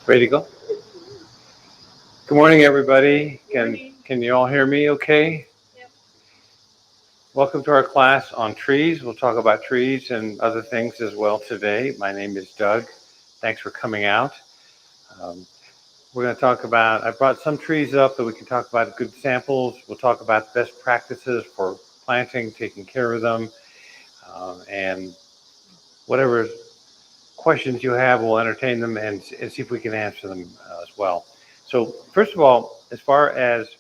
Ready to go? Good morning, everybody. Good morning. Can you all hear me okay? Yep. Welcome to our class on trees. We'll talk about trees and other things as well today. My name is Doug. Thanks for coming out. Um, we're going to talk about, I brought some trees up that we can talk about good samples. We'll talk about best practices for planting, taking care of them, and whatever questions you have, we'll entertain them and see if we can answer them as well. So first of all, as far as,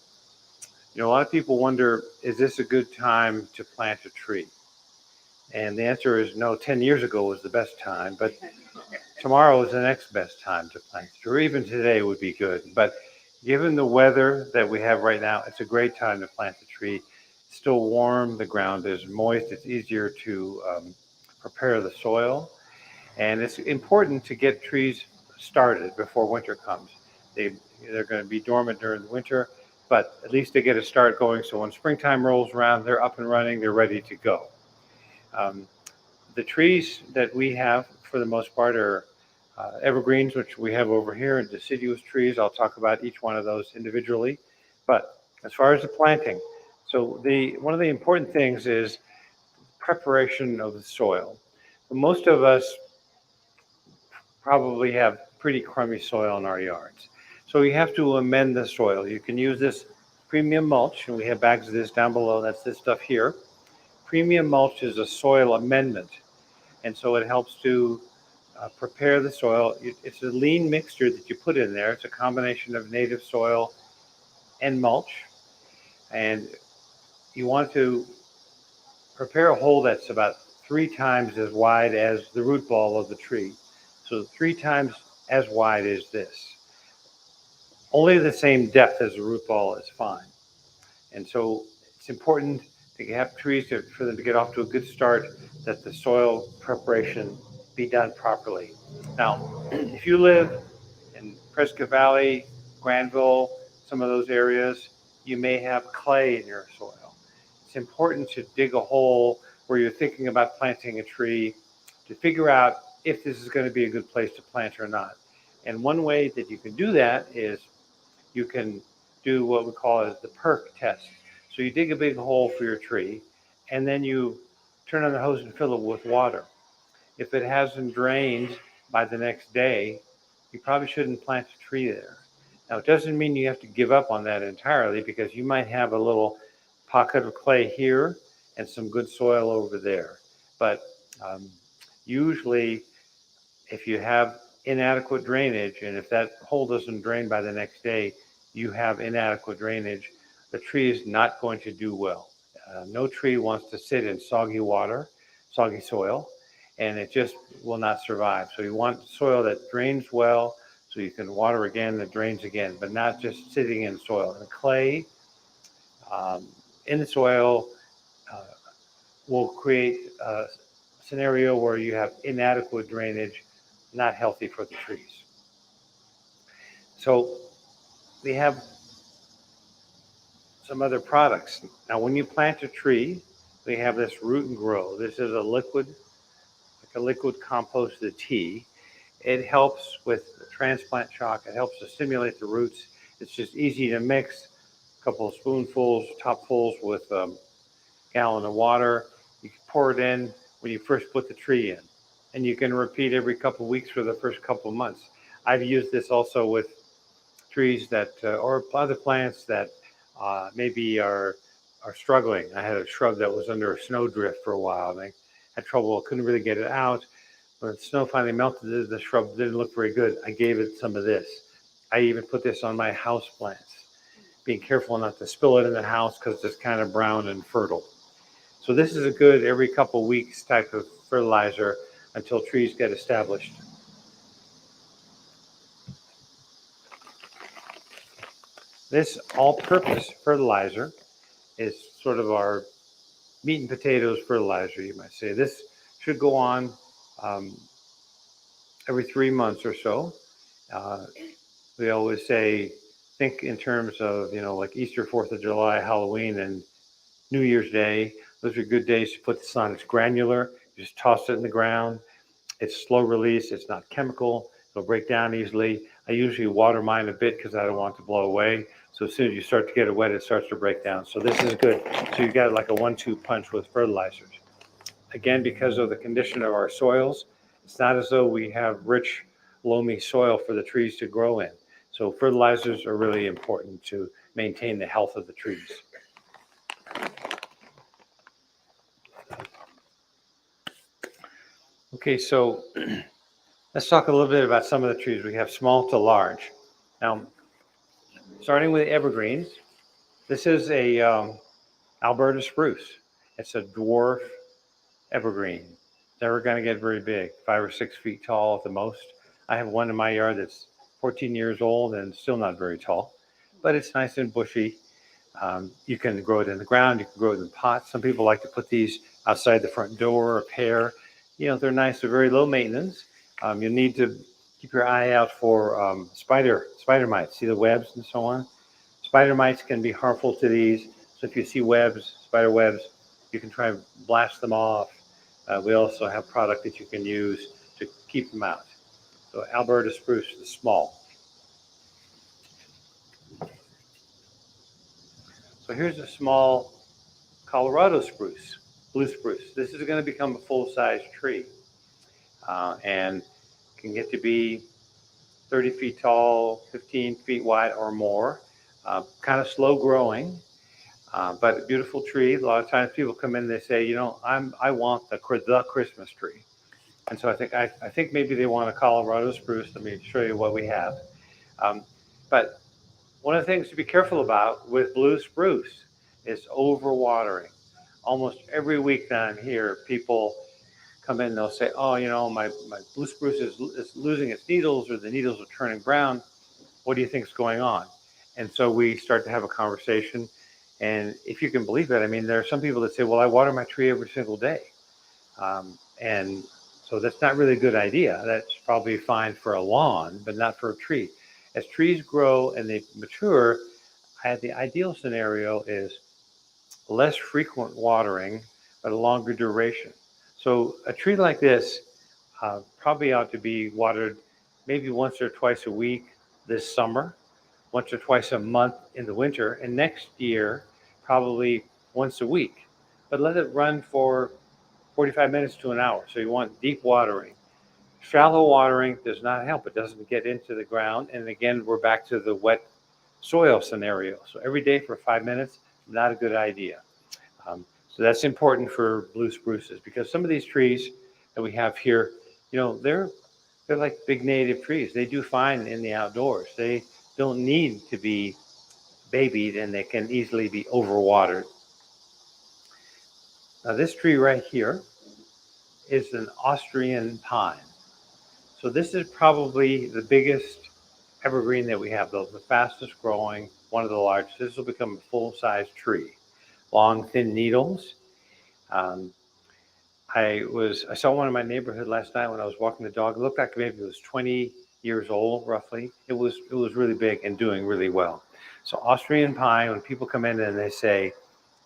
a lot of people wonder, is this a good time to plant a tree? And the answer is no, 10 years ago was the best time, but tomorrow is the next best time to plant a tree, or even today would be good. But given the weather that we have right now, it's a great time to plant a tree. It's still warm, the ground is moist, it's easier to prepare the soil. And it's important to get trees started before winter comes. They're going to be dormant during the winter, but at least they get a start going. So when springtime rolls around, they're up and running, they're ready to go. Um, the trees that we have, for the most part, are evergreens, which we have over here, and deciduous trees. I'll talk about each one of those individually. But as far as the planting, so one of the important things is preparation of the soil. Most of us probably have pretty crummy soil in our yards. So you have to amend the soil. You can use this premium mulch, and we have bags of this down below. That's this stuff here. Premium mulch is a soil amendment, and so it helps to prepare the soil. It's a lean mixture that you put in there. It's a combination of native soil and mulch, and you want to prepare a hole that's about 3 times as wide as the root ball of the tree. So 3 times as wide as this. Only the same depth as the root ball is fine. And so it's important to have trees for them to get off to a good start, that the soil preparation be done properly. Now, if you live in Prescott Valley, Granville, some of those areas, you may have clay in your soil. It's important to dig a hole where you're thinking about planting a tree to figure out if this is going to be a good place to plant or not. And one way that you can do that is you can do what we call as the Perk Test. So you dig a big hole for your tree, and then you turn on the hose and fill it with water. If it hasn't drained by the next day, you probably shouldn't plant a tree there. Now, it doesn't mean you have to give up on that entirely, because you might have a little pocket of clay here and some good soil over there. But usually, if you have inadequate drainage, and if that hole doesn't drain by the next day, you have inadequate drainage, the tree is not going to do well. No tree wants to sit in soggy water, soggy soil, and it just will not survive. So you want soil that drains well, so you can water again, that drains again, but not just sitting in soil. And clay in the soil will create a scenario where you have inadequate drainage, not healthy for the trees. So we have some other products. Now, when you plant a tree, we have this root and grow. This is a liquid, like a liquid composted tea. It helps with transplant shock. It helps to stimulate the roots. It's just easy to mix. A couple of spoonfuls, topfuls with a gallon of water. You can pour it in when you first put the tree in, and you can repeat every couple of weeks for the first couple of months. I've used this also with trees that, or other plants that maybe are struggling. I had a shrub that was under a snowdrift for a while, and I had trouble, couldn't really get it out. When the snow finally melted, the shrub didn't look very good. I gave it some of this. I even put this on my house plants, being careful not to spill it in the house because it's kind of brown and fertile. So this is a good every couple of weeks type of fertilizer until trees get established. This all-purpose fertilizer is sort of our meat and potatoes fertilizer, you might say. This should go on every 3 months or so. We always say, think in terms of, like Easter, 4th of July, Halloween, and New Year's Day. Those are good days to put this on. It's granular. You just toss it in the ground. It's slow release. It's not chemical. It'll break down easily. I usually water mine a bit because I don't want it to blow away. So as soon as you start to get it wet, it starts to break down. So this is good. So you got like a 1-2 punch with fertilizers. Again, because of the condition of our soils, it's not as though we have rich, loamy soil for the trees to grow in. So fertilizers are really important to maintain the health of the trees. Okay, so let's talk a little bit about some of the trees. We have small to large. Now, starting with evergreens, this is a Alberta Spruce. It's a dwarf evergreen. Never going to get very big, 5 or 6 feet tall at the most. I have one in my yard that's 14 years old and still not very tall, but it's nice and bushy. You can grow it in the ground. You can grow it in pots. Some people like to put these outside the front door, a pair. You know, they're nice. They're very low maintenance. You need to keep your eye out for spider mites. See the webs and so on. Spider mites can be harmful to these. So if you see webs, spider webs, you can try and blast them off. We also have product that you can use to keep them out. So Alberta Spruce is small. So here's a small Colorado spruce, blue spruce. This is going to become a full-size tree and can get to be 30 feet tall, 15 feet wide or more. Kind of slow growing, but a beautiful tree. A lot of times people come in and they say, you know, I want the Christmas tree. And so I think maybe they want a Colorado spruce. Let me show you what we have. But one of the things to be careful about with blue spruce is overwatering. Almost every week that I'm here, people come in and they'll say, oh, you know, my blue spruce is losing its needles, or the needles are turning brown. What do you think is going on? And so we start to have a conversation. And if you can believe it, I mean, there are some people that say, well, I water my tree every single day. And so that's not really a good idea. That's probably fine for a lawn, but not for a tree. As trees grow and they mature, the ideal scenario is less frequent watering, but a longer duration. So a tree like this probably ought to be watered maybe once or twice a week this summer, once or twice a month in the winter, and next year probably once a week. But let it run for 45 minutes to an hour. So you want deep watering. Shallow watering does not help. It doesn't get into the ground. And again, we're back to the wet soil scenario. So every day for 5 minutes, not a good idea. So that's important for blue spruces, because some of these trees that we have here, you know, they're like big native trees. They do fine in the outdoors. They don't need to be babied, and they can easily be overwatered. Now this tree right here is an Austrian pine. So this is probably the biggest evergreen that we have, the fastest growing, one of the largest. This will become a full-size tree. Long, thin needles. I saw one in my neighborhood last night when I was walking the dog. It looked like maybe it was 20 years old, roughly. It was really big and doing really well. So Austrian pine, when people come in and they say,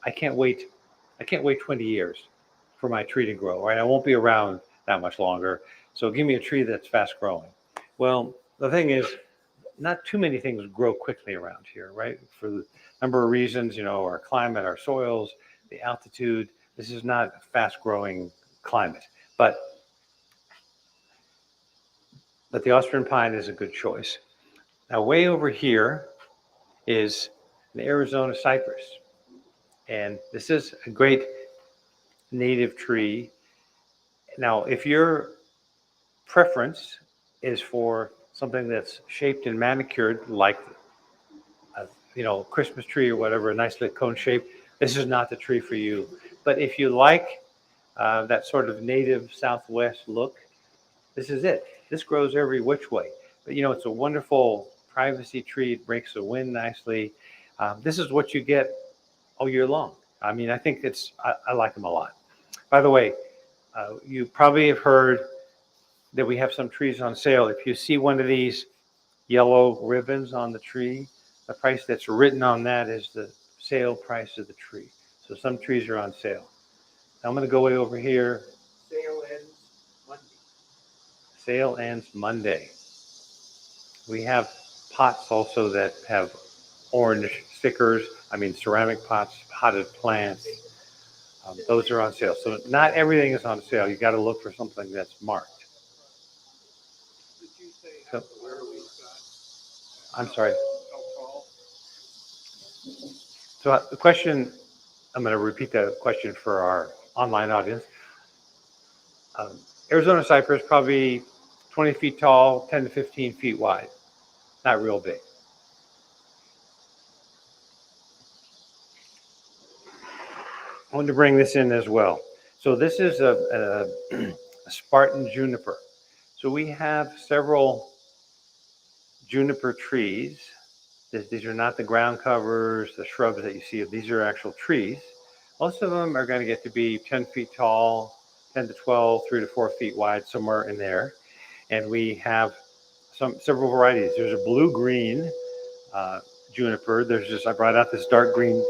I can't wait 20 years for my tree to grow, right? I won't be around that much longer. So give me a tree that's fast growing. Well, the thing is, not too many things grow quickly around here, right? For the number of reasons, you know, our climate, our soils, the altitude. This is not a fast growing climate, but the Austrian pine is a good choice. Now, way over here is an Arizona cypress. And this is a great native tree. Now, if your preference is for something that's shaped and manicured, like you know, Christmas tree or whatever, a nice little cone shape, this is not the tree for you. But if you like that sort of native Southwest look, this is it. This grows every which way. But you know, it's a wonderful privacy tree. It breaks the wind nicely. This is what you get all year long. I mean, I think I like them a lot. By the way, you probably have heard that we have some trees on sale. If you see one of these yellow ribbons on the tree, the price that's written on that is the sale price of the tree. So some trees are on sale. Now I'm going to go way over here. Sale ends Monday. Sale ends Monday. We have pots also that have orange stickers. I mean, ceramic pots, potted plants. Those are on sale. So not everything is on sale. You got to look for something that's marked. So, I'm sorry. So the question, I'm going to repeat the question for our online audience. Arizona cypress, probably 20 feet tall, 10 to 15 feet wide. Not real big. I wanted to bring this in as well. So this is a Spartan Juniper. So we have several juniper trees. These are not the ground covers, the shrubs that you see. These are actual trees. Most of them are going to get to be 10 feet tall, 10 to 12, 3 to 4 feet wide, somewhere in there. And we have several varieties. There's a blue-green juniper. There's I brought out this dark green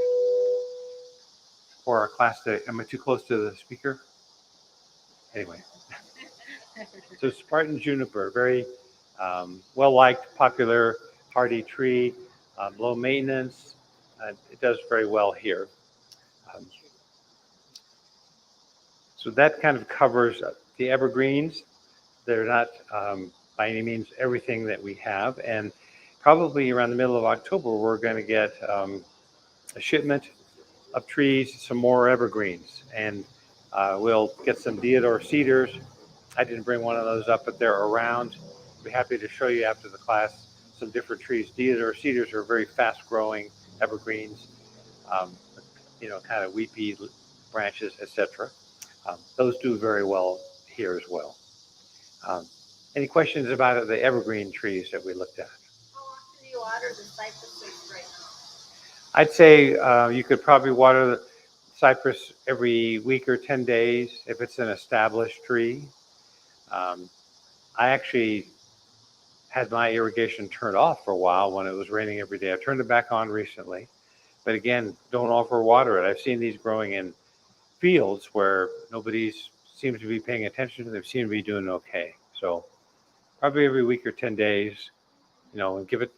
for our class today. Am I too close to the speaker? Anyway. So Spartan Juniper, very well-liked, popular, hardy tree, low maintenance. It does very well here. So that kind of covers the evergreens. They're not by any means everything that we have. And probably around the middle of October, we're going to get a shipment of trees, some more evergreens. And we'll get some deodar cedars. I didn't bring one of those up, but they're around. I'll be happy to show you after the class some different trees. Deodar cedars are very fast-growing evergreens, kind of weepy branches, etc. Those do very well here as well. Any questions about the evergreen trees that we looked at? How often do you water the cypress trees right now? I'd say you could probably water the cypress every week or 10 days if it's an established tree. I actually had my irrigation turned off for a while when it was raining every day. I turned it back on recently. But again, don't overwater it. I've seen these growing in fields where nobody seems to be paying attention to them. They seem to be doing okay. So probably every week or 10 days, and give it,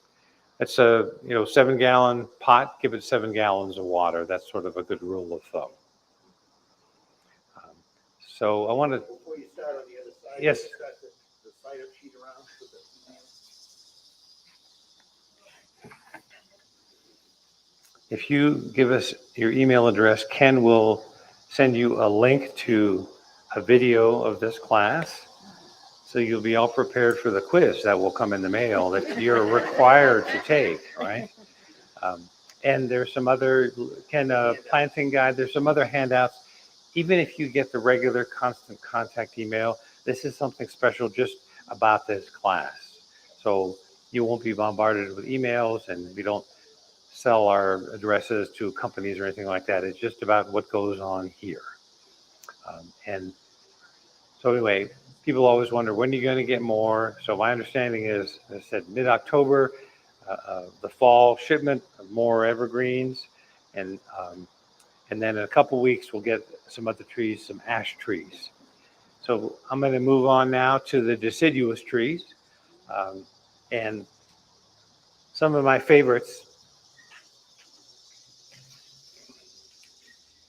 it's a 7-gallon pot, give it 7 gallons of water. That's sort of a good rule of thumb. So I want to. Before you start on the other side, yes. Start the side up sheet around with the If you give us your email address, Ken will send you a link to a video of this class. So you'll be all prepared for the quiz that will come in the mail that you're required to take, right? And there's some other planting guide. There's some other handouts. Even if you get the regular constant contact email, this is something special just about this class. So you won't be bombarded with emails, and we don't sell our addresses to companies or anything like that. It's just about what goes on here. And so anyway, people always wonder, when are you going to get more? So my understanding is, as I said, mid-October, the fall shipment of more evergreens. And then in a couple weeks, we'll get some other trees, some ash trees. So I'm going to move on now to the deciduous trees. And some of my favorites.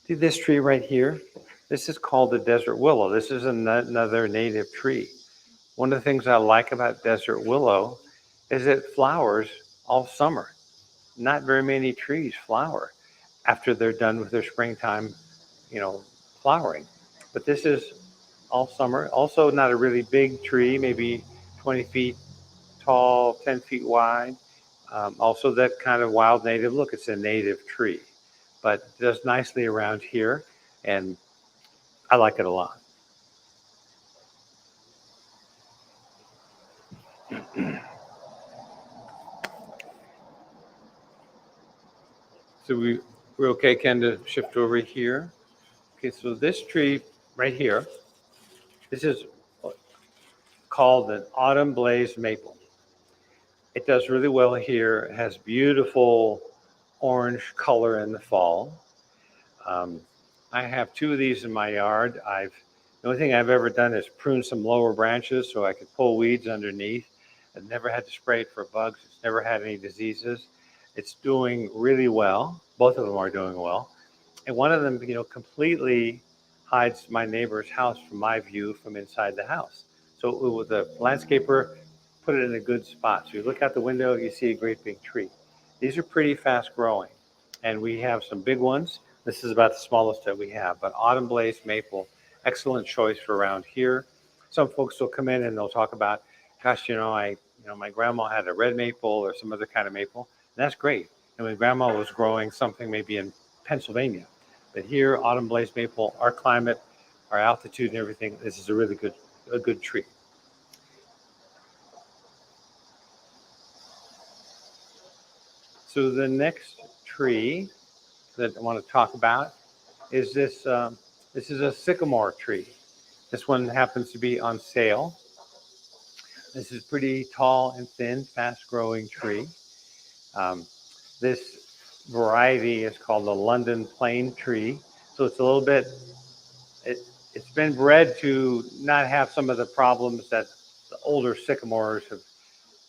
See this tree right here? This is called the desert willow. This is another native tree. One of the things I like about desert willow is it flowers all summer. Not very many trees flower after they're done with their springtime, flowering. But this is all summer. Also not a really big tree, maybe 20 feet tall, 10 feet wide. Also that kind of wild native look. It's a native tree, but it does nicely around here, and I like it a lot. So we're okay, Ken, to shift over here. Okay, so this tree right here, this is called an autumn blaze maple. It does really well here. It has beautiful orange color in the fall. I have 2 of these in my yard. The only thing I've ever done is prune some lower branches so I could pull weeds underneath. I've never had to spray it for bugs. It's never had any diseases. It's doing really well. Both of them are doing well. And one of them, completely hides my neighbor's house from my view from inside the house. So with the landscaper, put it in a good spot. So you look out the window, you see a great big tree. These are pretty fast growing. And we have some big ones. This is about the smallest that we have. But autumn blaze maple, excellent choice for around here. Some folks will come in and they'll talk about, gosh, my grandma had a red maple or some other kind of maple. And that's great. And when grandma was growing something maybe in Pennsylvania. But here, autumn blaze maple, our climate, our altitude and everything, this is a good tree. So the next tree that I want to talk about is this. This is a sycamore tree. This one happens to be on sale. This is pretty tall and thin, fast-growing tree. This variety is called the London plain tree. So it's a little bit. It's been bred to not have some of the problems that the older sycamores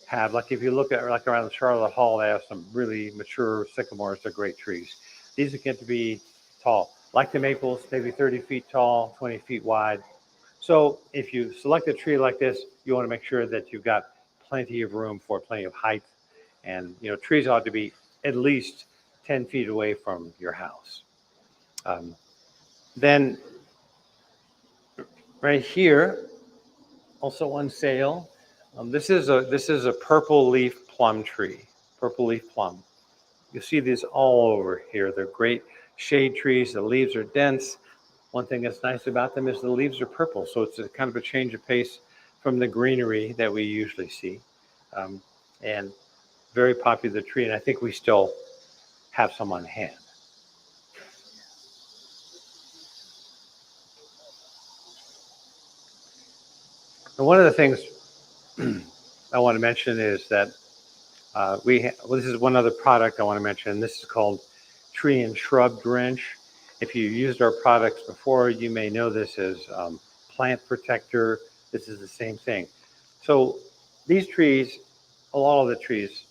have. Like if you look at like around Charlotte Hall, they have some really mature sycamores. They're great trees. These get to be tall, like the maples, maybe 30 feet tall, 20 feet wide. So if you select a tree like this, you want to make sure that you've got plenty of room for plenty of height. And trees ought to be at least 10 feet away from your house. Then right here, also on sale, this is a purple leaf plum tree, purple leaf plum. You'll see these all over here. They're great shade trees. The leaves are dense. One thing that's nice about them is the leaves are purple, so it's a kind of a change of pace from the greenery that we usually see. And very popular tree, and I think we still have some on hand. And one of the things I want to mention is that this is one other product I want to mention. This is called Tree and Shrub Drench. If you used our products before, you may know this as plant protector. This is the same thing. So these trees, a lot of the trees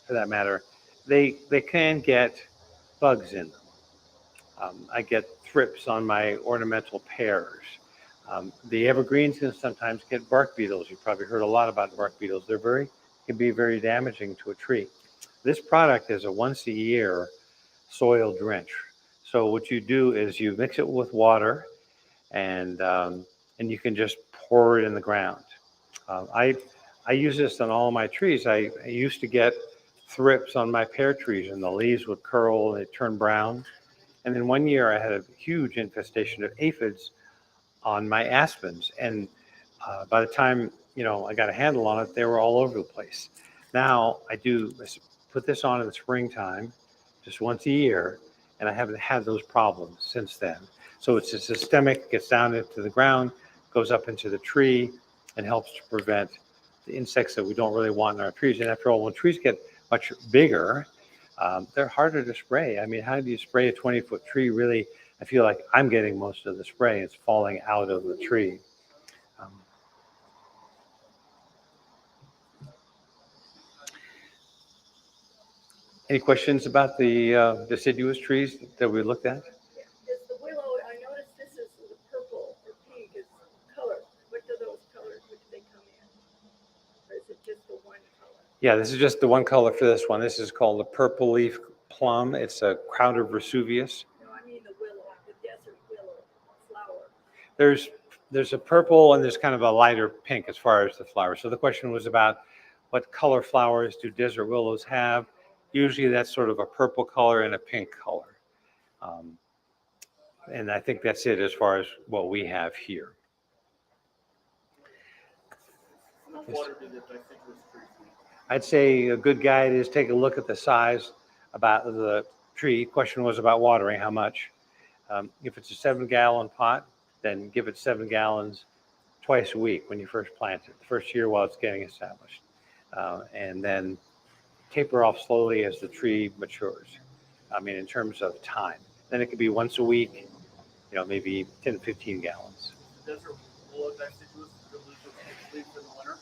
for that matter, they can get bugs in them. I get thrips on my ornamental pears. The evergreens can sometimes get bark beetles. You've probably heard a lot about bark beetles. Can be very damaging to a tree. This product is a once a year soil drench. So what you do is you mix it with water, and you can just pour it in the ground. I use this on all my trees. I used to get thrips on my pear trees, and the leaves would curl and they'd turn brown. And then one year I had a huge infestation of aphids on my aspens, and by the time I got a handle on it, they were all over the place. Now I put this on in the springtime, just once a year, and I haven't had those problems since then. So it's a systemic, gets down into the ground, goes up into the tree, and helps to prevent the insects that we don't really want in our trees. And after all, when trees get much bigger, they're harder to spray. I mean, how do you spray a 20-foot tree? Really, I feel like I'm getting most of the spray. It's falling out of the tree. Any questions about the deciduous trees that we looked at? Is the willow, I noticed this is the purple or pink is color. What do those colors, which they come in? Or is it just the one color? Yeah, this is just the one color for this one. This is called the purple leaf plum. It's a Crowder Vesuvius. No, I mean the willow, the desert willow flower. There's a purple and there's kind of a lighter pink as far as the flowers. So the question was about what color flowers do desert willows have? Usually that's sort of a purple color and a pink color. And I think that's it as far as what we have here. How much water do the deciduous trees need? I'd say a good guide is take a look at the size about the tree. Question was about watering, how much. If it's a 7-gallon pot, then give it 7 gallons twice a week when you first plant it, the first year while it's getting established. And then taper off slowly as the tree matures. I mean, in terms of time. Then it could be once a week, maybe 10 to 15 gallons. Desert willow deciduous lose its leaves in the winter?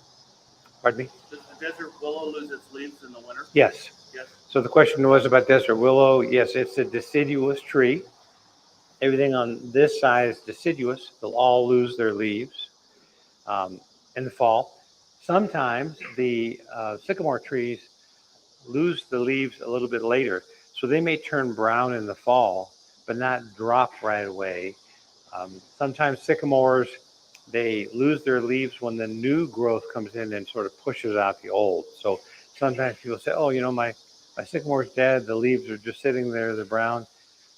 Pardon me? Does the desert willow lose its leaves in the winter? Yes. Yes. So the question was about desert willow. Yes, it's a deciduous tree. Everything on this side is deciduous. They'll all lose their leaves in the fall. Sometimes the sycamore trees lose the leaves a little bit later. So they may turn brown in the fall, but not drop right away. Sometimes sycamores, they lose their leaves when the new growth comes in and sort of pushes out the old. So sometimes people say, oh, my sycamore's dead. The leaves are just sitting there. They're brown.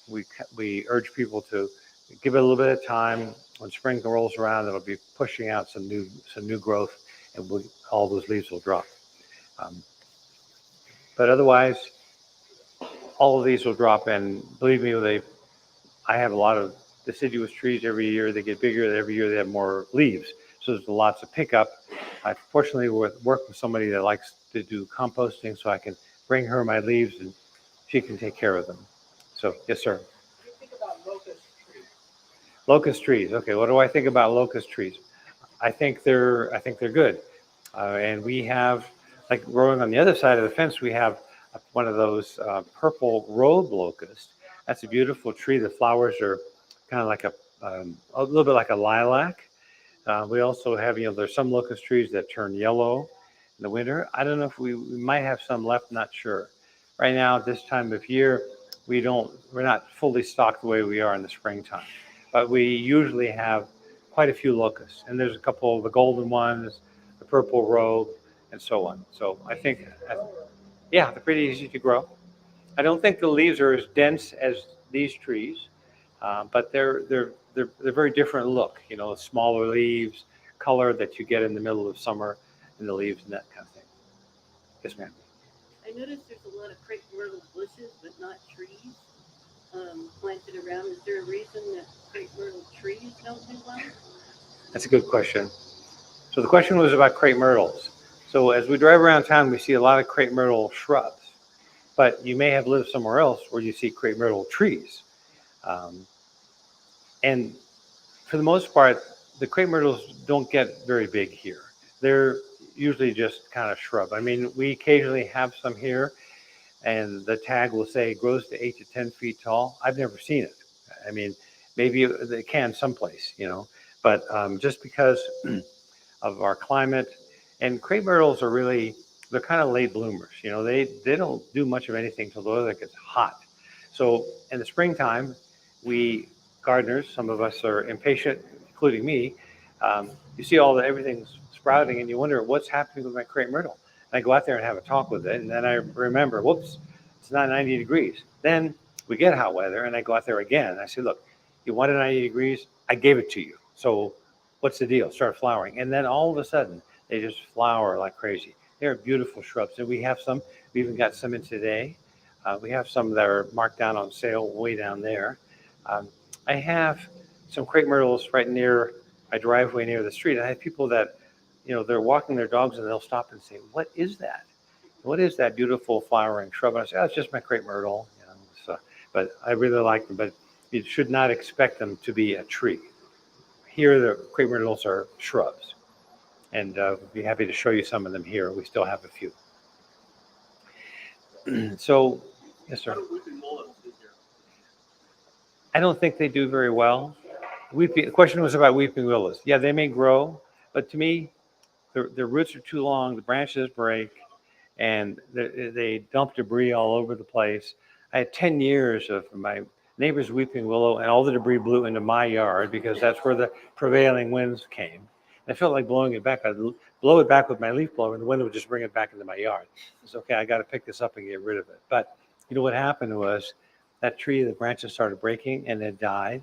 We urge people to give it a little bit of time. When spring rolls around, it'll be pushing out some new growth, and all those leaves will drop. But otherwise, all of these will drop. And believe me, I have a lot of deciduous trees every year. They get bigger. Every year they have more leaves. So there's lots of pickup. I fortunately work with somebody that likes to do composting, so I can bring her my leaves and she can take care of them. So, yes, sir. What do you think about locust trees? Locust trees. Okay, what do I think about locust trees? I think they're good. And we have, like growing on the other side of the fence, we have one of those purple road locusts. That's a beautiful tree. The flowers are kind of like a little bit like a lilac. We also have, there's some locust trees that turn yellow in the winter. I don't know if we might have some left, not sure. Right now, at this time of year, we're not fully stocked the way we are in the springtime. But we usually have quite a few locusts. And there's a couple of the golden ones, the purple robe, and so on. So I think, yeah, they're pretty easy to grow. I don't think the leaves are as dense as these trees, but they're very different look. Smaller leaves, color that you get in the middle of summer in the leaves and that kind of thing. Yes, ma'am. I noticed there's a lot of crepe myrtle bushes, but not trees planted around. Is there a reason that crepe myrtle trees don't do well? That's a good question. So the question was about crepe myrtles. So as we drive around town, we see a lot of crepe myrtle shrubs, but you may have lived somewhere else where you see crepe myrtle trees. And for the most part, the crepe myrtles don't get very big here. They're usually just kind of shrub. I mean, we occasionally have some here, and the tag will say it grows to 8 to 10 feet tall. I've never seen it. I mean, maybe they can someplace, but just because of our climate, and crepe myrtles are they're kind of late bloomers. They don't do much of anything till the weather gets hot. So in the springtime, we gardeners, some of us are impatient, including me. You see everything's sprouting, and you wonder what's happening with my crepe myrtle. And I go out there and have a talk with it, and then I remember, whoops, it's not 90 degrees. Then we get hot weather, and I go out there again. And I say, look, you wanted 90 degrees, I gave it to you. So what's the deal? Start flowering. And then all of a sudden, they just flower like crazy. They're beautiful shrubs. And we even got some in today. We have some that are marked down on sale way down there. I have some crepe myrtles right near my driveway near the street. I have people that, they're walking their dogs and they'll stop and say, what is that? What is that beautiful flowering shrub? And I say, oh, it's just my crepe myrtle. But I really like them. But you should not expect them to be a tree. Here, the crepe myrtles are shrubs. And we'd be happy to show you some of them here. We still have a few. So, yes, sir. How do weeping willows do here? I don't think they do very well. The question was about weeping willows. Yeah, they may grow, but to me, their roots are too long. The branches break, and they dump debris all over the place. I had 10 years of my neighbor's weeping willow, and all the debris blew into my yard because that's where the prevailing winds came. And I felt like blowing it back. I'd blow it back with my leaf blower, and the wind would just bring it back into my yard. It's okay. I got to pick this up and get rid of it. But what happened was that tree, the branches started breaking, and it died.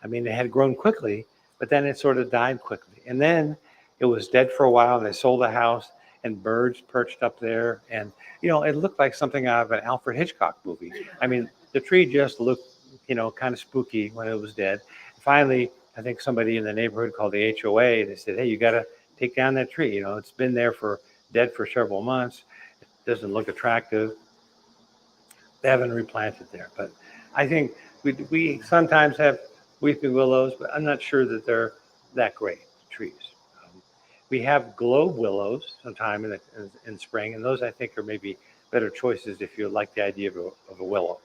I mean, it had grown quickly, but then it sort of died quickly. And then it was dead for a while, and they sold the house, and birds perched up there. And, it looked like something out of an Alfred Hitchcock movie. I mean, the tree just looked, kind of spooky when it was dead. Finally, I think somebody in the neighborhood called the HOA. They said, hey, you got to take down that tree. It's been there dead for several months. It doesn't look attractive. They haven't replanted there. But I think we sometimes have weeping willows, but I'm not sure that they're that great trees. We have globe willows sometime in spring, and those I think are maybe better choices if you like the idea of a willow.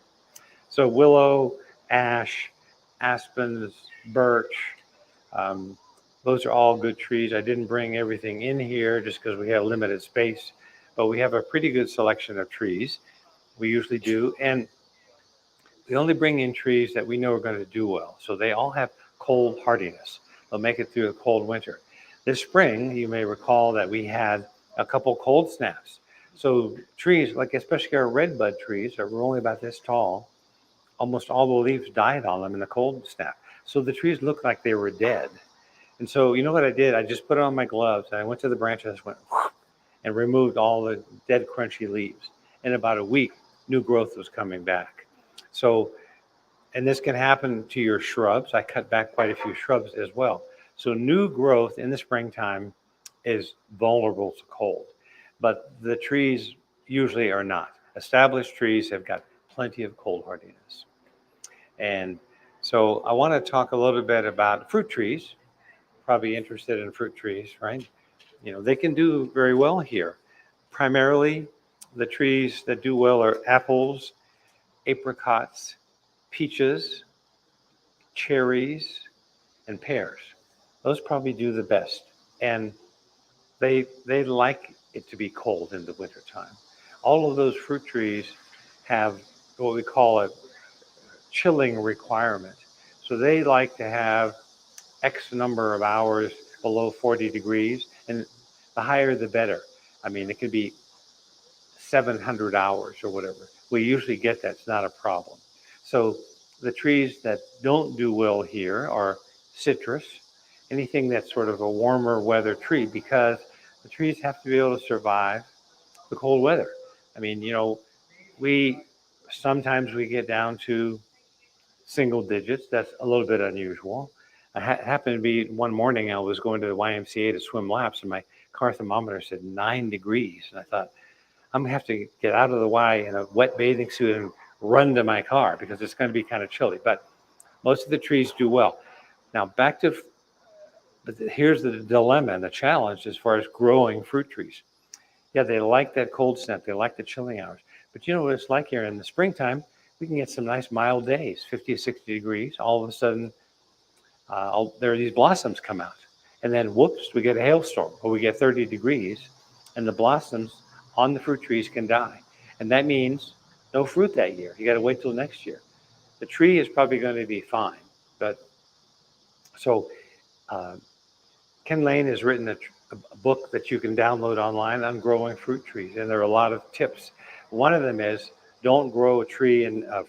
So willow, ash, aspens, birch, those are all good trees. I didn't bring everything in here just because we have limited space, but we have a pretty good selection of trees. We usually do, and we only bring in trees that we know are going to do well. So they all have cold hardiness. They'll make it through a cold winter. This spring, you may recall that we had a couple cold snaps. So trees, like especially our redbud trees, that were only about this tall, almost all the leaves died on them in the cold snap. So the trees looked like they were dead. And so you know what I did? I just put on my gloves and I went to the branches, went and removed all the dead crunchy leaves. In about a week, new growth was coming back. So, and this can happen to your shrubs. I cut back quite a few shrubs as well. So new growth in the springtime is vulnerable to cold, but the trees usually are not. Established trees have got plenty of cold hardiness. And so I want to talk a little bit about fruit trees. Probably interested in fruit trees, right? You know, they can do very well here. Primarily, the trees that do well are apples, apricots, peaches, cherries, and pears. Those probably do the best. And they like it to be cold in the wintertime. All of those fruit trees have what we call a chilling requirement. So they like to have X number of hours below 40 degrees, and the higher the better. I mean, it could be 700 hours or whatever. We usually get that. It's not a problem. So the trees that don't do well here are citrus, anything that's sort of a warmer weather tree, because the trees have to be able to survive the cold weather. I mean, you know, we sometimes we get down to single digits. That's a little bit unusual. I happened to be one morning, I was going to the YMCA to swim laps, and my car thermometer said 9 degrees. And I thought, I'm going to have to get out of the Y in a wet bathing suit and run to my car because it's going to be kind of chilly. But most of the trees do well. Now, back to, but here's the dilemma and the challenge as far as growing fruit trees. Yeah, they like that cold snap. They like the chilling hours. But you know what it's like here in the springtime? We can get some nice mild days, 50 to 60 degrees. All of a sudden, there are these blossoms come out. And then, whoops, we get a hailstorm, or we get 30 degrees, and the blossoms on the fruit trees can die. And that means no fruit that year. You got to wait till next year. The tree is probably going to be fine. But so Ken Lane has written a book that you can download online on growing fruit trees, and there are a lot of tips. One of them is don't grow a tree,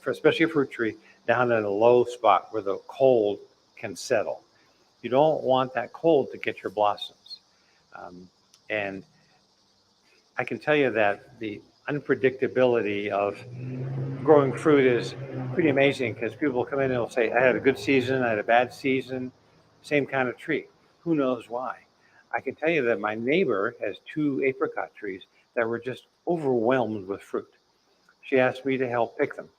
especially a fruit tree, down in a low spot where the cold can settle. You don't want that cold to get your blossoms. And I can tell you that the unpredictability of growing fruit is pretty amazing because people come in and they'll say, I had a good season, I had a bad season, same kind of tree. Who knows why? I can tell you that my neighbor has 2 apricot trees that were just overwhelmed with fruit. She asked me to help pick them.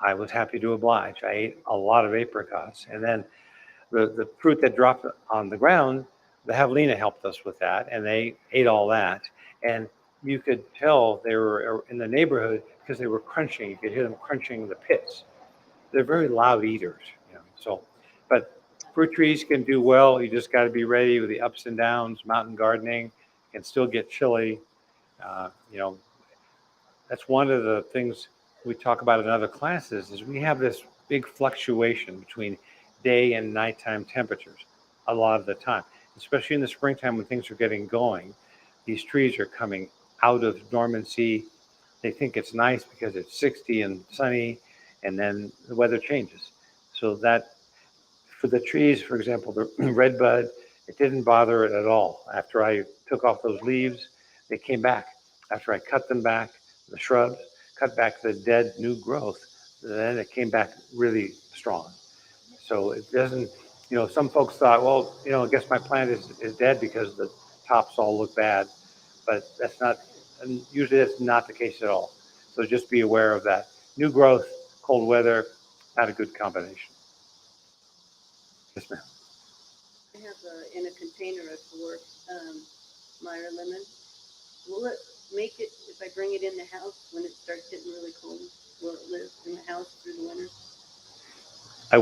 I was happy to oblige. I ate a lot of apricots. And then the fruit that dropped on the ground, the javelina helped us with that, and they ate all that. And you could tell they were in the neighborhood because they were crunching. You could hear them crunching the pits. They're very loud eaters, you know. So, but fruit trees can do well. You just got to be ready with the ups and downs. Mountain gardening can still get chilly. You know, that's one of the things we talk about in other classes is we have this big fluctuation between day and nighttime temperatures a lot of the time, especially in the springtime when things are getting going. These trees are coming out of dormancy. They think it's nice because it's 60 and sunny, and then the weather changes. So that for the trees, for example, the redbud, it didn't bother it at all. After I took off those leaves, they came back. After I cut them back, the shrubs, cut back the dead new growth, then it came back really strong. So it doesn't, you know, some folks thought, well, you know, I guess my plant is dead because the tops all look bad, but that's not, and usually that's not the case at all. So just be aware of that. New growth, cold weather, not a good combination. Yes, ma'am. I have in a container a dwarf Meyer lemon. Will it make it if I bring it in the house when it starts getting really cold? Will it live in the house through the winter? I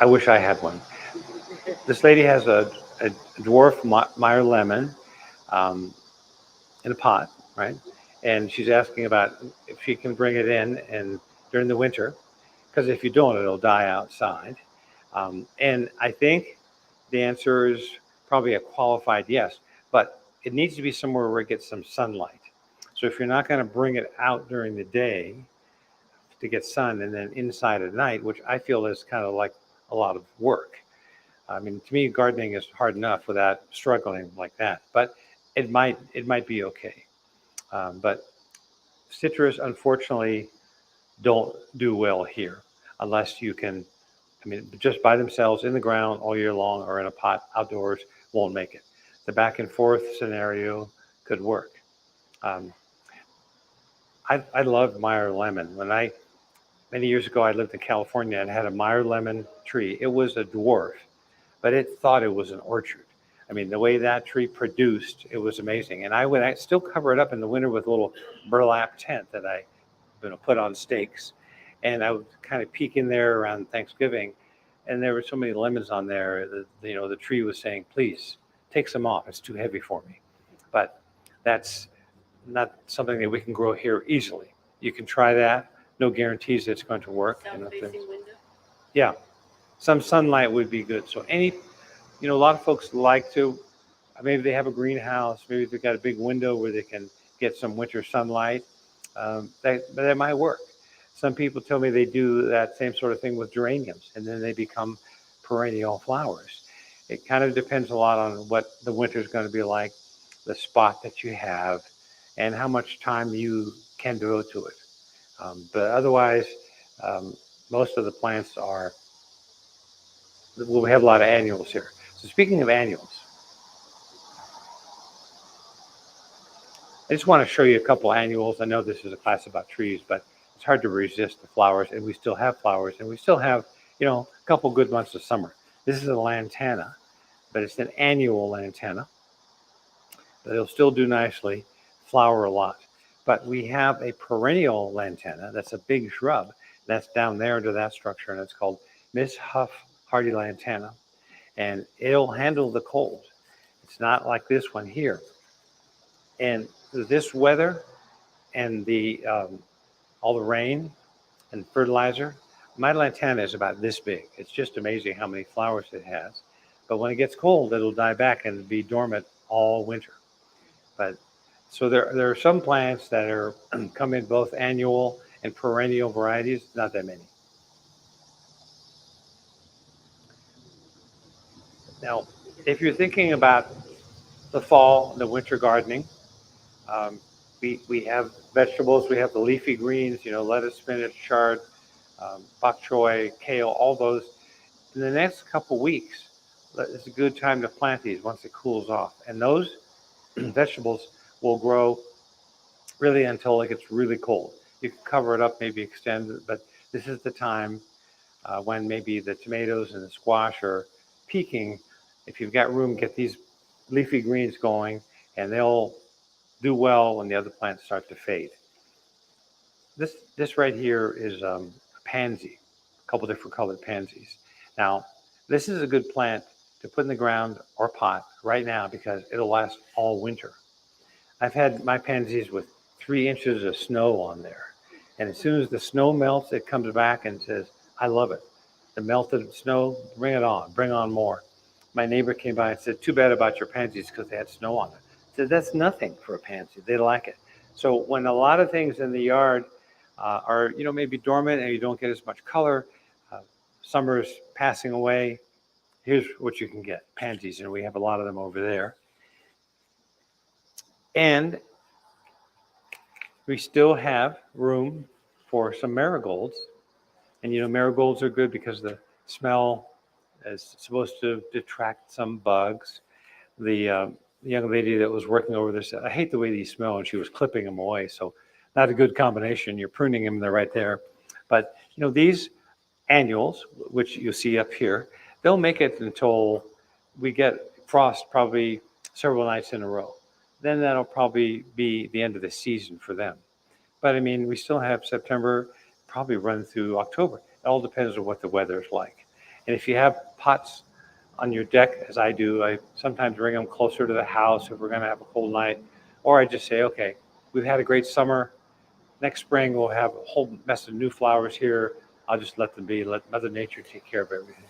wish I had one. This lady has a dwarf Meyer lemon in a pot, right? And she's asking about if she can bring it in and during the winter, because if you don't, it'll die outside. And I think the answer is probably a qualified yes, but it needs to be somewhere where it gets some sunlight. So if you're not going to bring it out during the day to get sun and then inside at night, which I feel is kind of like a lot of work. I mean, to me, gardening is hard enough without struggling like that, but it might be okay. But citrus, unfortunately, don't do well here unless you can. I mean, just by themselves in the ground all year long or in a pot outdoors won't make it. The back and forth scenario could work. Um, I loved Meyer lemon. Many years ago, I lived in California and had a Meyer lemon tree. It was a dwarf, but it thought it was an orchard. I mean, the way that tree produced, it was amazing. And I would still cover it up in the winter with a little burlap tent that I put on stakes. And I would kind of peek in there around Thanksgiving. And there were so many lemons on there. The tree was saying, please take some off. It's too heavy for me. But that's not something that we can grow here easily. You can try that. No guarantees it's going to work. South-facing window? Yeah, some sunlight would be good. So a lot of folks like to, maybe they have a greenhouse, maybe they've got a big window where they can get some winter sunlight. That might work. Some people tell me they do that same sort of thing with geraniums, and then they become perennial flowers. It kind of depends a lot on what the winter is going to be like, the spot that you have, and how much time you can devote to it. But otherwise, most of the plants we have a lot of annuals here. So speaking of annuals, I just want to show you a couple annuals. I know this is a class about trees, but it's hard to resist the flowers, and we still have flowers, and we still have, a couple good months of summer. This is a lantana, but it's an annual lantana. But it'll still do nicely, flower a lot. But we have a perennial lantana that's a big shrub that's down there under that structure, and it's called Miss Huff Hardy Lantana, and it'll handle the cold. It's not like this one here. And this weather and all the rain and fertilizer, my lantana is about this big. It's just amazing how many flowers it has. But when it gets cold, it'll die back and be dormant all winter. But so there are some plants that come in both annual and perennial varieties, not that many. Now, if you're thinking about the fall, the winter gardening, we have vegetables. We have the leafy greens, lettuce, spinach, chard, bok choy, kale, all those. In the next couple weeks, it's a good time to plant these once it cools off. And those vegetables will grow really until it gets really cold. You can cover it up, maybe extend it, but this is the time when maybe the tomatoes and the squash are peaking. If you've got room, get these leafy greens going, and they'll do well when the other plants start to fade. This right here is a pansy, a couple different colored pansies. Now, this is a good plant to put in the ground or pot right now because it'll last all winter. I've had my pansies with 3 inches of snow on there. And as soon as the snow melts, it comes back and says, I love it. The melted snow, bring it on, bring on more. My neighbor came by and said, too bad about your pansies because they had snow on them. I said, that's nothing for a pansy. They like it. So when a lot of things in the yard are, maybe dormant and you don't get as much color, summer's passing away, here's what you can get, pansies, and we have a lot of them over there. And we still have room for some marigolds. And, marigolds are good because the smell is supposed to detract some bugs. The young lady that was working over there said, I hate the way these smell, and she was clipping them away. So not a good combination. You're pruning them, they're right there. But, these annuals, which you see up here, they'll make it until we get frost probably several nights in a row, then that'll probably be the end of the season for them. But I mean, we still have September, probably run through October. It all depends on what the weather is like. And if you have pots on your deck, as I do, I sometimes bring them closer to the house if we're going to have a cold night. Or I just say, okay, we've had a great summer. Next spring, we'll have a whole mess of new flowers here. I'll just let them be, let Mother Nature take care of everything.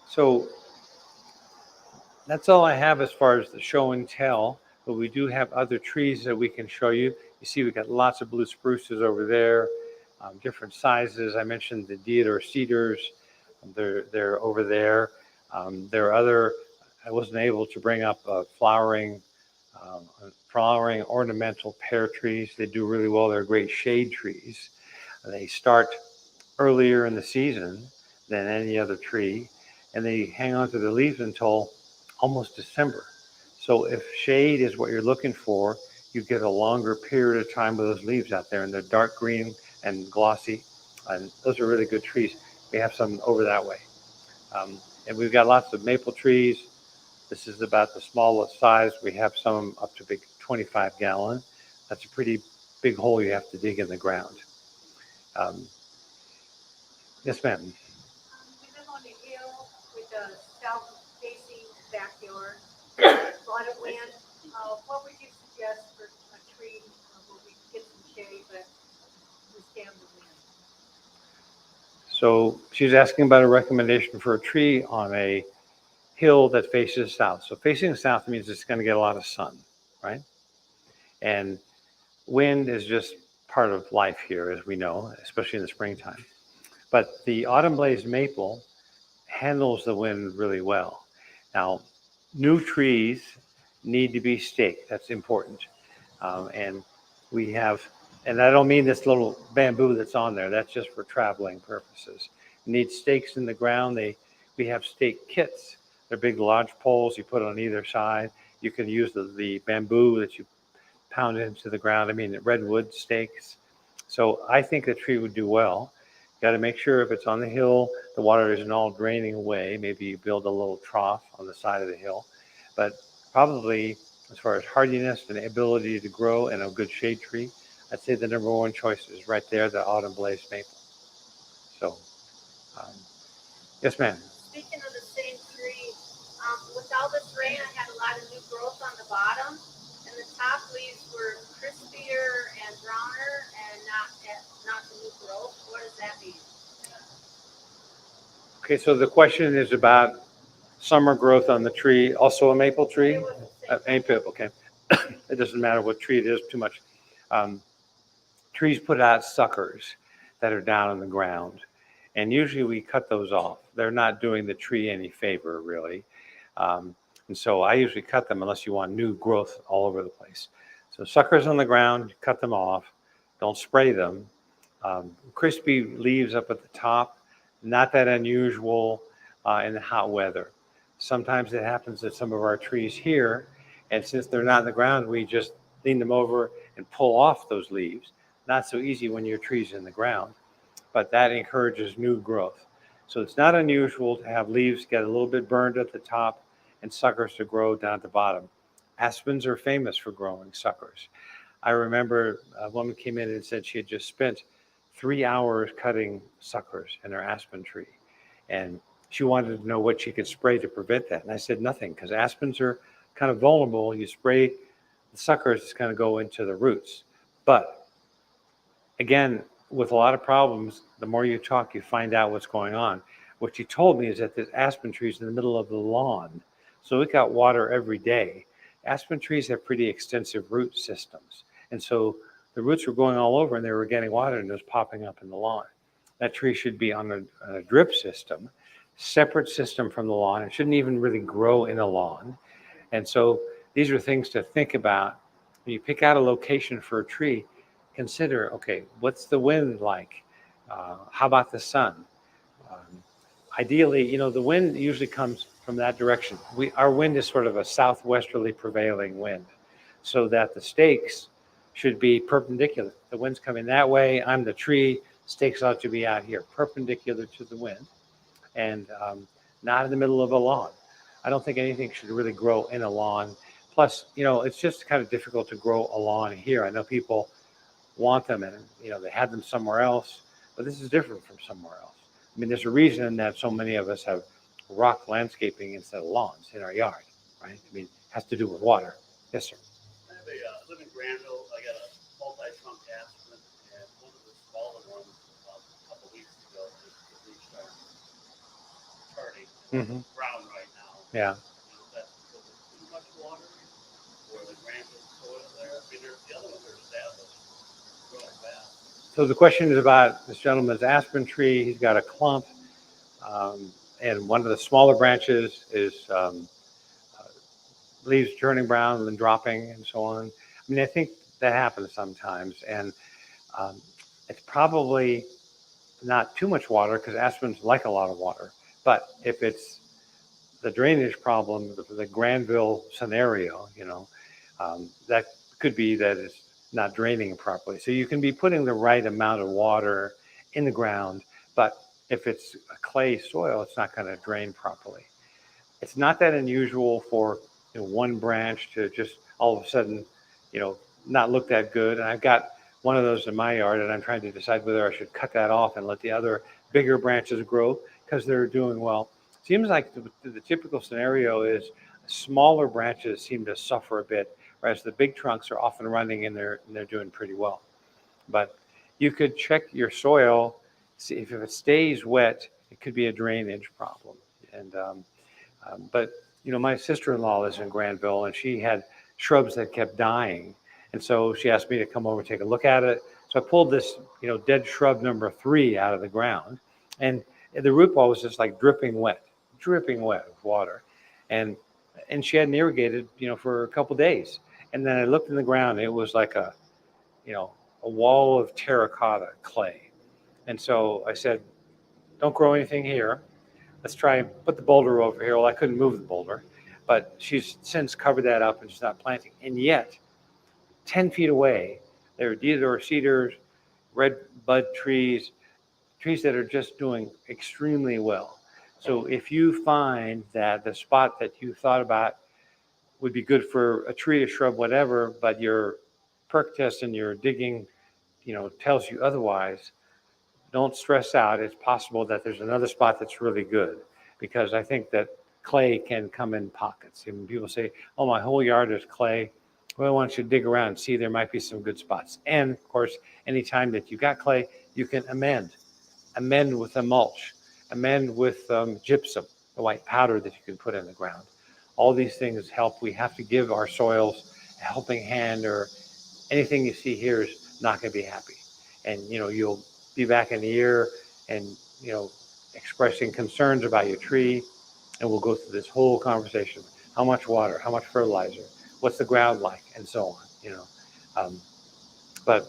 So that's all I have as far as the show and tell, but we do have other trees that we can show you. You see, we've got lots of blue spruces over there, different sizes. I mentioned the deodar cedars. They're over there. There are other, I wasn't able to bring up flowering ornamental pear trees. They do really well. They're great shade trees. They start earlier in the season than any other tree, and they hang on to the leaves until almost December. So if shade is what you're looking for, you get a longer period of time with those leaves out there, and they're dark green and glossy, and those are really good trees. We have some over that way. And we've got lots of maple trees. This is about the smallest size. We have some up to big 25-gallon. That's a pretty big hole you have to dig in the ground. Yes, ma'am. We live on a hill with a south-facing backyard, a lot of wind. What would you suggest for a tree where we can get some shade but withstand the wind? So she's asking about a recommendation for a tree on a hill that faces south. So facing south means it's going to get a lot of sun, right? And wind is just part of life here, as we know, especially in the springtime. But the autumn blaze maple handles the wind really well. Now, new trees need to be staked. That's important. And we have, and I don't mean this little bamboo that's on there. That's just for traveling purposes. You need stakes in the ground. We have stake kits. They're big lodge poles you put on either side. You can use the bamboo that you pound into the ground. I mean, redwood stakes. So I think the tree would do well. Got to make sure if it's on the hill, the water isn't all draining away. Maybe you build a little trough on the side of the hill. But probably, as far as hardiness and ability to grow in a good shade tree, I'd say the number one choice is right there, the autumn blaze maple. So, yes, ma'am. Speaking of the same tree, with all this rain, I had a lot of new growth on the bottom, and the top leaves were crispier and browner and not the new growth. What does that mean? Okay, so the question is about summer growth on the tree, also a maple tree? It was the same. Maple, okay. It doesn't matter what tree it is too much. Trees put out suckers that are down on the ground, and usually we cut those off. They're not doing the tree any favor, really. And so I usually cut them unless you want new growth all over the place. So suckers on the ground, cut them off. Don't spray them. Crispy leaves up at the top, not that unusual in the hot weather. Sometimes it happens at some of our trees here, and since they're not in the ground, we just lean them over and pull off those leaves. Not so easy when your tree's in the ground, but that encourages new growth. So it's not unusual to have leaves get a little bit burned at the top and suckers to grow down at the bottom. Aspens are famous for growing suckers. I remember a woman came in and said she had just spent 3 hours cutting suckers in her aspen tree. And she wanted to know what she could spray to prevent that. And I said nothing, because aspens are kind of vulnerable. You spray the suckers, it's going to go into the roots. But again, with a lot of problems, the more you talk, you find out what's going on. What she told me is that this aspen tree is in the middle of the lawn. So it got water every day. Aspen trees have pretty extensive root systems. And so the roots were going all over and they were getting water and it was popping up in the lawn. That tree should be on a drip system, separate system from the lawn. It shouldn't even really grow in a lawn. And so these are things to think about. When you pick out a location for a tree, consider, okay, what's the wind like? How about the sun? Ideally, the wind usually comes from that direction. Our wind is sort of a southwesterly prevailing wind, so that the stakes should be perpendicular. The wind's coming that way, I'm the tree, stakes out to be out here, perpendicular to the wind, and not in the middle of a lawn. I don't think anything should really grow in a lawn. Plus, it's just kind of difficult to grow a lawn here. I know people want them and, they had them somewhere else, but this is different from somewhere else. I mean, there's a reason that so many of us have rock landscaping instead of lawns in our yard, right? I mean, it has to do with water. Yes, sir. I have live in Granville. I got a multi-trunk aspen, and one of the smaller ones a couple weeks ago just reached our turning. Mm-hmm. Brown right now. Yeah. Is that because of too much water or the Granville soil there? I mean, the other ones are established, growing fast. So the question is about this gentleman's aspen tree. He's got a clump, and one of the smaller branches is leaves turning brown and then dropping and so on. I mean, I think that happens sometimes, and it's probably not too much water because aspens like a lot of water. But if it's the drainage problem, the Granville scenario, that could be that it's not draining properly. So you can be putting the right amount of water in the ground, but if it's a clay soil, it's not going to drain properly. It's not that unusual for one branch to just all of a sudden, not look that good. And I've got one of those in my yard, and I'm trying to decide whether I should cut that off and let the other bigger branches grow because they're doing well. Seems like the typical scenario is smaller branches seem to suffer a bit, whereas the big trunks are often running and they're doing pretty well. But you could check your soil, see if it stays wet, it could be a drainage problem. And but my sister-in-law is in Granville, and she had shrubs that kept dying, and so she asked me to come over and take a look at it. So I pulled this dead shrub number 3 out of the ground, and the root ball was just like dripping wet with water, and she hadn't irrigated for a couple days. And then I looked in the ground, and it was like a wall of terracotta clay. And so I said, don't grow anything here. Let's try and put the boulder over here. Well, I couldn't move the boulder, but she's since covered that up and she's not planting. And yet, 10 feet away, there are cedars, red bud trees that are just doing extremely well. So if you find that the spot that you thought about would be good for a tree, a shrub, whatever, but your perk test and your digging, tells you otherwise, don't stress out. It's possible that there's another spot that's really good, because I think that clay can come in pockets. And people say, oh, my whole yard is clay. Well, why don't you dig around and see there might be some good spots. And of course, anytime that you got clay, you can amend with a mulch, amend with gypsum, the white powder that you can put in the ground. All these things help. We have to give our soils a helping hand, or anything you see here is not going to be happy. And you'll be back in a year and expressing concerns about your tree, and we'll go through this whole conversation: how much water, how much fertilizer, what's the ground like, and so on. But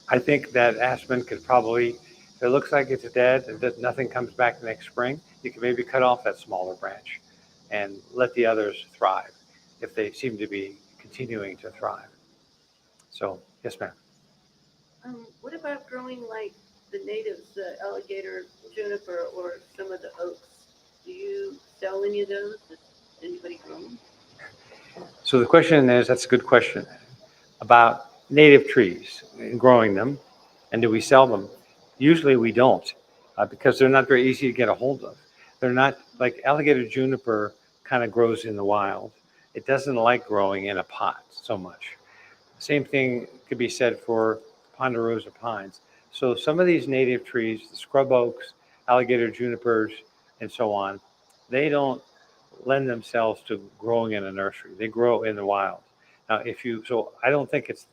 I think that aspen could probably, if it looks like it's dead and that nothing comes back next spring, you can maybe cut off that smaller branch and let the others thrive if they seem to be continuing to thrive. So yes, ma'am. What about growing like the natives, the alligator juniper, or some of the oaks? Do you sell any of those? Does anybody grow them? So the question is, that's a good question, about native trees and growing them, and do we sell them? Usually we don't, because they're not very easy to get a hold of. They're not like alligator juniper kind of grows in the wild. It doesn't like growing in a pot so much. Same thing could be said for ponderosa pines. So some of these native trees, the scrub oaks, alligator junipers, and so on, they don't lend themselves to growing in a nursery. They grow in the wild. Now, so I don't think it's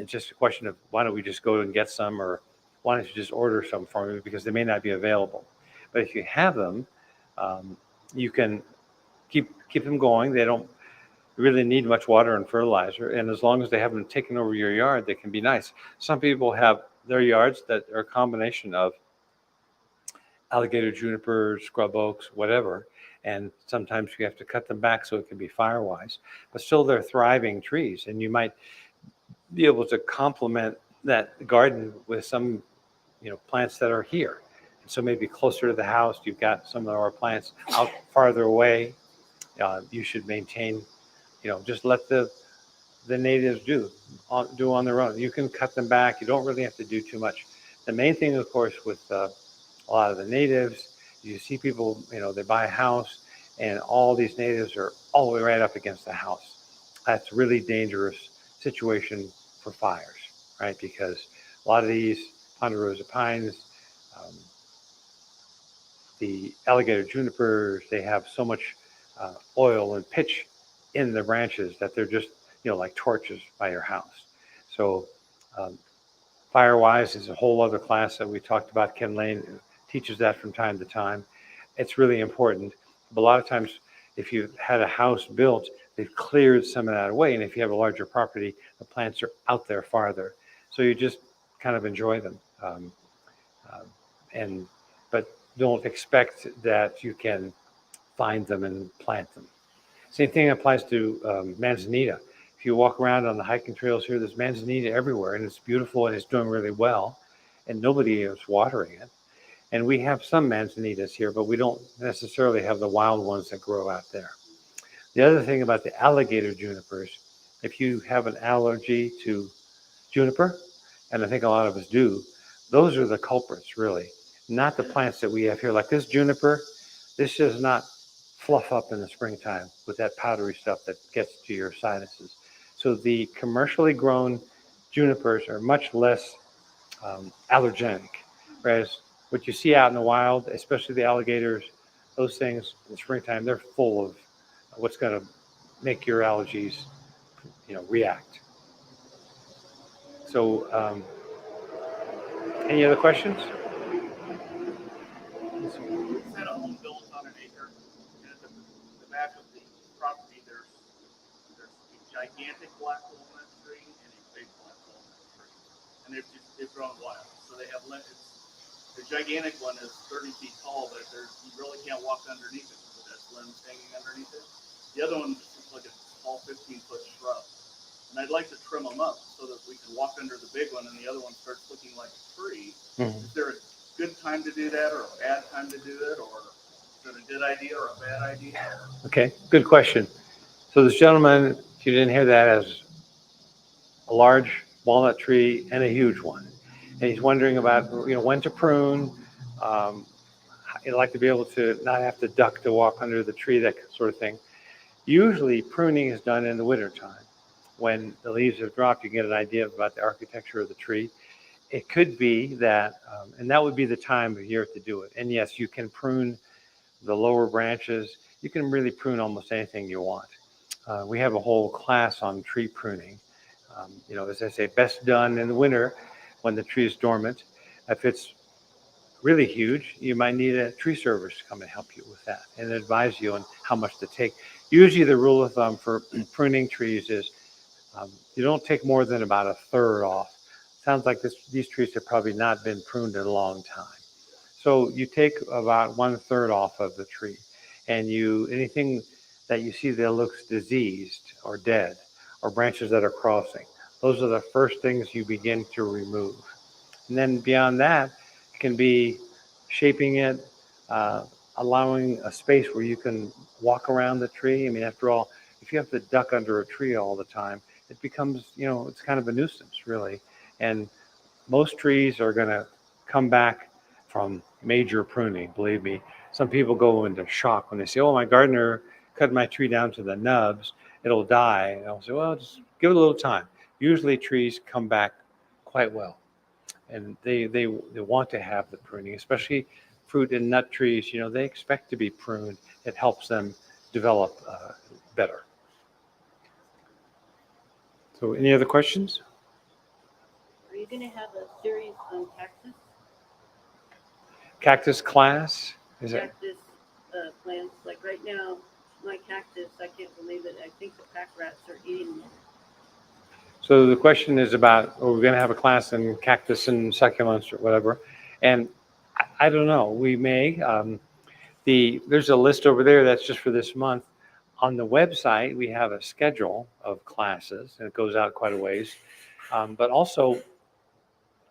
just a question of why don't we just go and get some, or why don't you just order some for me, because they may not be available. But if you have them, you can keep them going. They don't really need much water and fertilizer, and as long as they haven't taken over your yard, they can be nice. Some people have their yards that are a combination of alligator juniper, scrub oaks, whatever, and sometimes you have to cut them back so it can be fire-wise, but still they're thriving trees, and you might be able to complement that garden with some, plants that are here. So maybe closer to the house, you've got some of our plants out farther away. You should maintain, just let the natives do on their own. You can cut them back. You don't really have to do too much. The main thing, of course, with a lot of the natives, you see people, they buy a house and all these natives are all the way right up against the house. That's a really dangerous situation for fires, right? Because a lot of these ponderosa pines, the alligator junipers, they have so much oil and pitch in the branches that they're just, like torches by your house. So Firewise is a whole other class that we talked about. Ken Lane teaches that from time to time. It's really important. But a lot of times, if you've had a house built, they've cleared some of that away. And if you have a larger property, the plants are out there farther. So you just kind of enjoy them. But don't expect that you can find them and plant them. Same thing applies to manzanita. If you walk around on the hiking trails here, there's manzanita everywhere, and it's beautiful and it's doing really well, and nobody is watering it. And we have some manzanitas here, but we don't necessarily have the wild ones that grow out there. The other thing about the alligator junipers, if you have an allergy to juniper, and I think a lot of us do, those are the culprits, really, not the plants that we have here. Like this juniper, this does not fluff up in the springtime with that powdery stuff that gets to your sinuses. So the commercially grown junipers are much less allergenic, whereas what you see out in the wild, especially the alligators, those things in the springtime, they're full of what's going to make your allergies, react. So, any other questions? Is that a home built on an acre? And at the back of the property, there's a gigantic black walnut tree and a big black walnut tree, and they've grown wild. So they have the gigantic one is 30 feet tall, but you really can't walk underneath it because it has limbs hanging underneath it. The other one is like a small 15-foot shrub, and I'd like to trim them up so that we can walk under the big one, and the other one starts looking like a tree. Mm-hmm. Is there a good time to do that or a bad time to do it, or is it a good idea or a bad idea? Okay, good question. So this gentleman, if you didn't hear that, has a large walnut tree and a huge one. And he's wondering about, when to prune. He'd like to be able to not have to duck to walk under the tree, that sort of thing. Usually pruning is done in the wintertime. When the leaves have dropped, you get an idea about the architecture of the tree. It could be that, and that would be the time of year to do it. And yes, you can prune the lower branches. You can really prune almost anything you want. We have a whole class on tree pruning. As I say, best done in the winter when the tree is dormant. If it's really huge, you might need a tree service to come and help you with that and advise you on how much to take. Usually the rule of thumb for pruning trees is you don't take more than about a third off. Sounds like these trees have probably not been pruned in a long time. So you take about 1/3 off of the tree, and anything that you see that looks diseased or dead or branches that are crossing, those are the first things you begin to remove. And then beyond that, it can be shaping it, allowing a space where you can walk around the tree. I mean, after all, if you have to duck under a tree all the time, it becomes, it's kind of a nuisance, really. And most trees are going to come back from major pruning, believe me. Some people go into shock when they say, oh, my gardener cut my tree down to the nubs, it'll die. And I'll say, well, just give it a little time. Usually trees come back quite well. And they want to have the pruning, especially fruit and nut trees. They expect to be pruned. It helps them develop better. So any other questions? Are you going to have a series on cactus? Cactus class? Cactus plants. Like right now, my cactus, I can't believe it. I think the pack rats are eating them. So the question is about, we're going to have a class in cactus and succulents or whatever. And I don't know, we may. There's a list over there that's just for this month. On the website, we have a schedule of classes, and it goes out quite a ways. But also,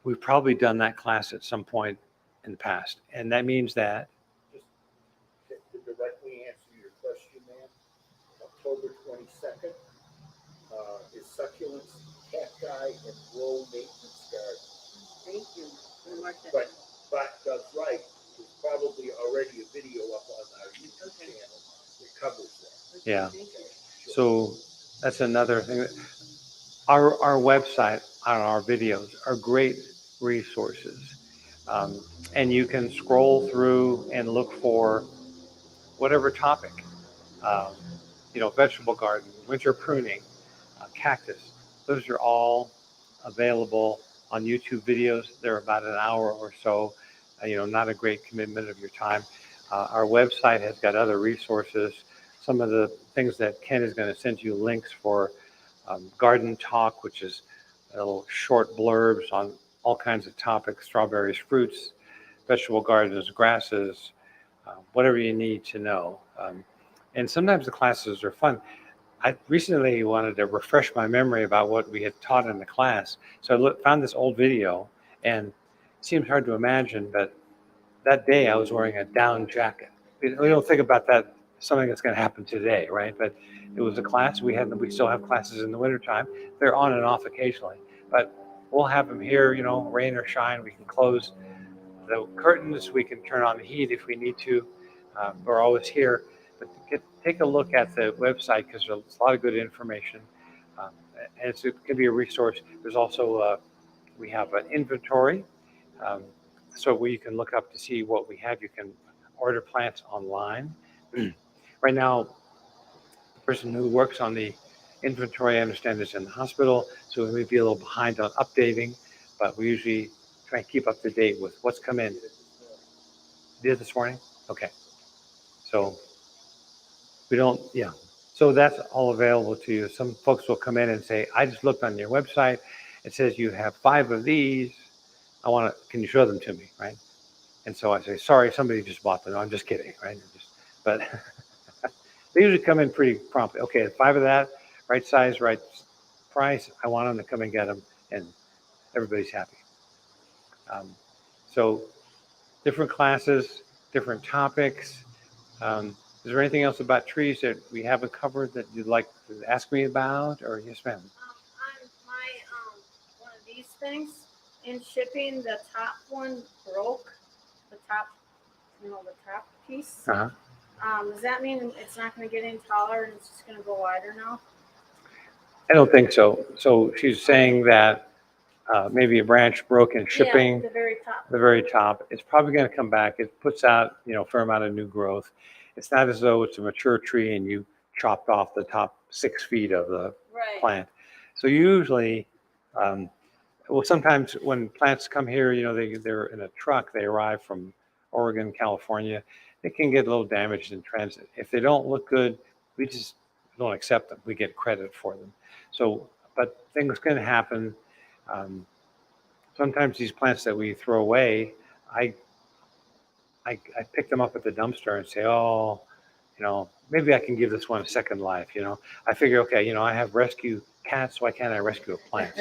We've probably done that class at some point in the past. And that means that, Just to directly answer your question, ma'am, October 22nd is succulents, cacti, and row maintenance garden. Thank you. We'll mark that. But Doug's right, there's probably already a video up on our YouTube Okay. channel that covers that. Okay, yeah. thank you. So that's another thing. Our website on our videos are great resources. And you can scroll through and look for whatever topic, um, vegetable garden, winter pruning, cactus. Those are all available on YouTube videos. They're about an hour or so, not a great commitment of your time. Our website has got other resources. Some of the things that Ken is going to send you links for Garden Talk, which is little short blurbs on all kinds of topics, strawberries, fruits, vegetable gardens, grasses, whatever you need to know. And sometimes the classes are fun. I recently wanted to refresh my memory about what we had taught in the class. So I found this old video, and it seems hard to imagine, but that day I was wearing a down jacket. We don't think about that, something that's going to happen today, right? But it was a class. We still have classes in the wintertime. They're on and off occasionally, but we'll have them here, rain or shine. We can close the curtains. We can turn on the heat if we need to. We're always here. But take a look at the website because there's a lot of good information. And it can be a resource. There's also, we have an inventory. So where you can look up to see what we have. You can order plants online. Right now, the person who works on the inventory, I understand, is in the hospital, so we may be a little behind on updating, but we usually try and keep up to date with what's come in. Did this morning? Okay. So we don't, yeah. So that's all available to you. Some folks will come in and say, I just looked on your website. It says you have 5 of these. Can you show them to me, right? And so I say, sorry, somebody just bought them. No, I'm just kidding, right? But they usually come in pretty promptly. Okay, 5 of that, right size, right price. I want them to come and get them, and everybody's happy. So different classes, different topics. Is there anything else about trees that we haven't covered that you'd like to ask me about? Or yes, ma'am? On my, one of these things, in shipping, the top one broke, the top piece. Uh-huh. Does that mean it's not gonna get any taller and it's just gonna go wider now? I don't think so. So she's saying that maybe a branch broke in shipping. Yeah, the very top. The very top. It's probably going to come back. It puts out, a fair amount of new growth. It's not as though it's a mature tree and you chopped off the top 6 feet of the Right. plant. So usually, sometimes when plants come here, they're in a truck. They arrive from Oregon, California. They can get a little damaged in transit. If they don't look good, we just don't accept them. We get credit for them. So, but things can happen. Sometimes these plants that we throw away, I pick them up at the dumpster and say, oh, maybe I can give this one a second life. I figure, okay, I have rescue cats. Why can't I rescue a plant?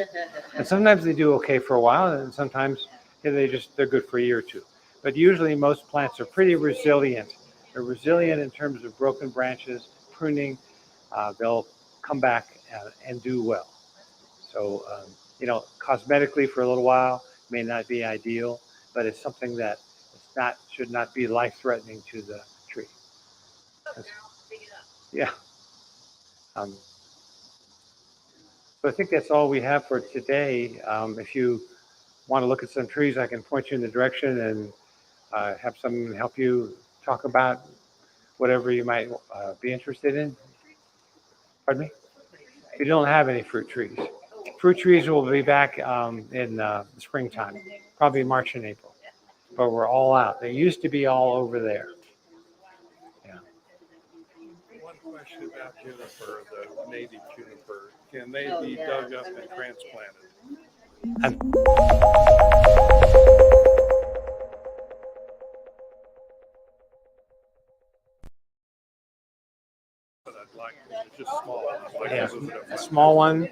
And sometimes they do okay for a while, and sometimes they're good for a year or two. But usually most plants are pretty resilient. They're resilient in terms of broken branches, pruning. They'll come back and do well. So, cosmetically for a little while may not be ideal, but it's something that should not be life-threatening to the tree. Yeah. So I think that's all we have for today. If you want to look at some trees, I can point you in the direction and have someone help you talk about whatever you might be interested in. Pardon me? We don't have any fruit trees. Fruit trees will be back in the springtime, probably March and April. But we're all out. They used to be all over there. Yeah. One question about juniper, the native juniper. Can they be dug up and transplanted? But I'd like, it's just small. I'd like Yeah, to move it up. a small one.